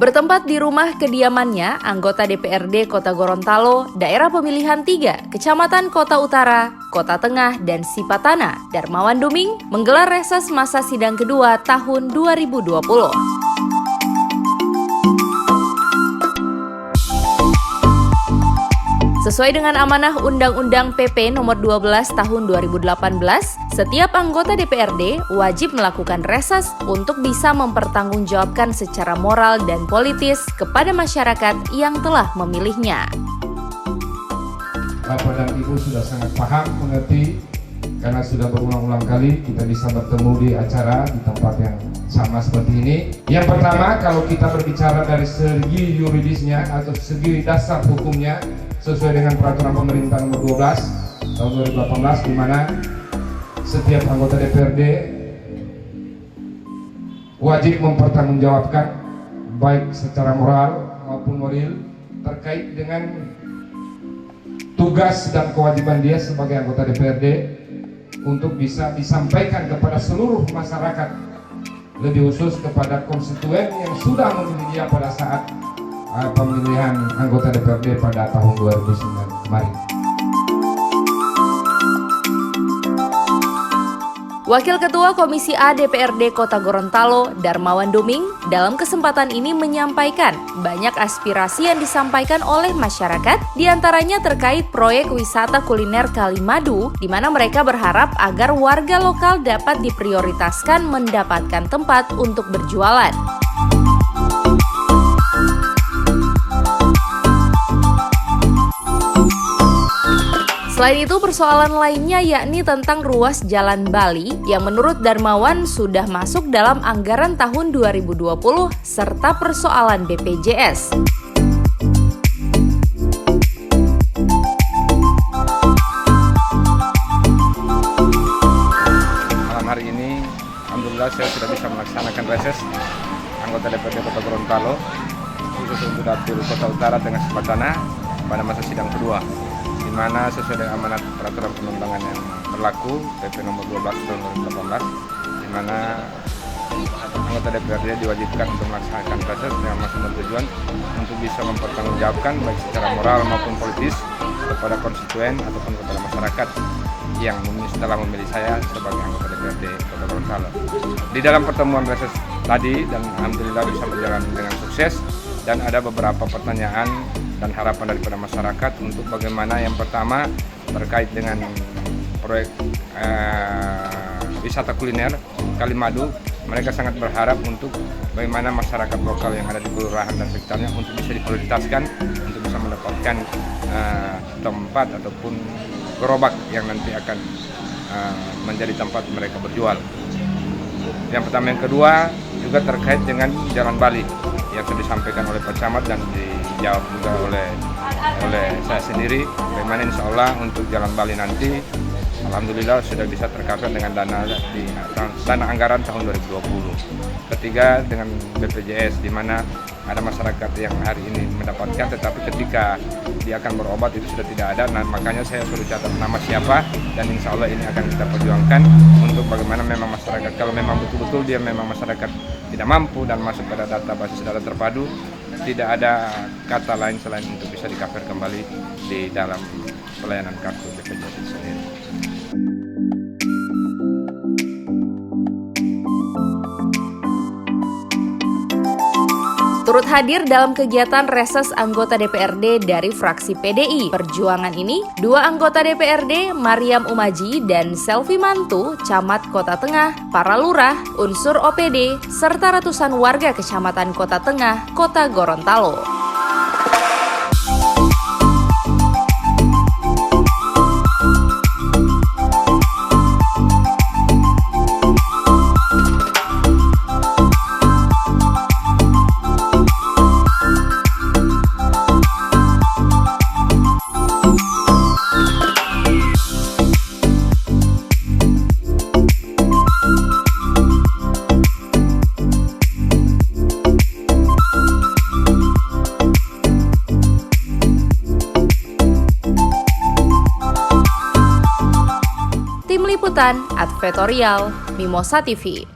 Bertempat di rumah kediamannya, anggota DPRD Kota Gorontalo, daerah pemilihan 3, Kecamatan Kota Utara, Kota Tengah, dan Sipatana, Darmawan Duming, menggelar reses masa sidang kedua tahun 2020. Sesuai dengan amanah Undang-Undang PP Nomor 12 Tahun 2018, setiap anggota DPRD wajib melakukan reses untuk bisa mempertanggungjawabkan secara moral dan politis kepada masyarakat yang telah memilihnya. Bapak dan Ibu sudah sangat paham, mengerti, karena sudah berulang-ulang kali kita bisa bertemu di acara di tempat yang sama seperti ini. Yang pertama, kalau kita berbicara dari segi yuridisnya atau segi dasar hukumnya, sesuai dengan peraturan pemerintah nomor 12 tahun 2018, di mana setiap anggota DPRD wajib mempertanggungjawabkan baik secara moral maupun moral terkait dengan tugas dan kewajiban dia sebagai anggota DPRD untuk bisa disampaikan kepada seluruh masyarakat, lebih khusus kepada konstituen yang sudah memilih dia pada saat pemilihan anggota DPRD pada tahun 2009 kemarin. Wakil Ketua Komisi A DPRD Kota Gorontalo, Darmawan Duming, dalam kesempatan ini menyampaikan banyak aspirasi yang disampaikan oleh masyarakat, diantaranya terkait proyek wisata kuliner Kalimadu, di mana mereka berharap agar warga lokal dapat diprioritaskan mendapatkan tempat untuk berjualan. Selain itu, persoalan lainnya yakni tentang ruas Jalan Bali yang menurut Darmawan sudah masuk dalam anggaran tahun 2020 serta persoalan BPJS. Malam hari ini, alhamdulillah saya sudah bisa melaksanakan reses anggota DPRD Kota Gorontalo khusus untuk Dapil Kota Utara dengan Sipatana pada masa sidang kedua, di mana sesuai dengan amanat peraturan pengembangan yang berlaku PP Nomor 12 Tahun 2018, di mana anggota DPRD diwajibkan untuk melaksanakan reses dengan maksud dan tujuan untuk bisa mempertanggungjawabkan baik secara moral maupun politis kepada konstituen ataupun kepada masyarakat yang telah memilih saya sebagai anggota DPRD Kota Gorontalo. Di dalam pertemuan reses tadi, dan alhamdulillah bisa berjalan dengan sukses, dan ada beberapa pertanyaan dan harapan daripada masyarakat untuk bagaimana yang pertama terkait dengan proyek wisata kuliner Kalimadu. Mereka sangat berharap untuk bagaimana masyarakat lokal yang ada di kelurahan dan sekitarnya untuk bisa diprioritaskan untuk bisa mendapatkan tempat ataupun gerobak yang nanti akan menjadi tempat mereka berjual. Yang pertama. Yang kedua juga terkait dengan Jalan Bali yang sudah disampaikan oleh Pak Camat dan dijawab juga oleh saya sendiri. Bagaimana insya Allah untuk Jalan Bali nanti alhamdulillah sudah bisa tercover dengan dana anggaran tahun 2020. Ketiga dengan BPJS, di mana ada masyarakat yang hari ini mendapatkan, tetapi ketika dia akan berobat itu sudah tidak ada. Nah, makanya saya suruh catat nama siapa, dan insya Allah ini akan kita perjuangkan untuk bagaimana memang masyarakat, kalau memang betul-betul dia memang masyarakat tidak mampu dan masuk pada basis data terpadu, tidak ada kata lain selain untuk bisa di-cover kembali di dalam pelayanan kartu BPJS sendiri. Turut hadir dalam kegiatan reses anggota DPRD dari fraksi PDI Perjuangan ini, 2 anggota DPRD, Mariam Umaji dan Selvi Mantu, Camat Kota Tengah, para lurah, unsur OPD, serta ratusan warga Kecamatan Kota Tengah, Kota Gorontalo. Tim Liputan Advertorial Mimosa TV.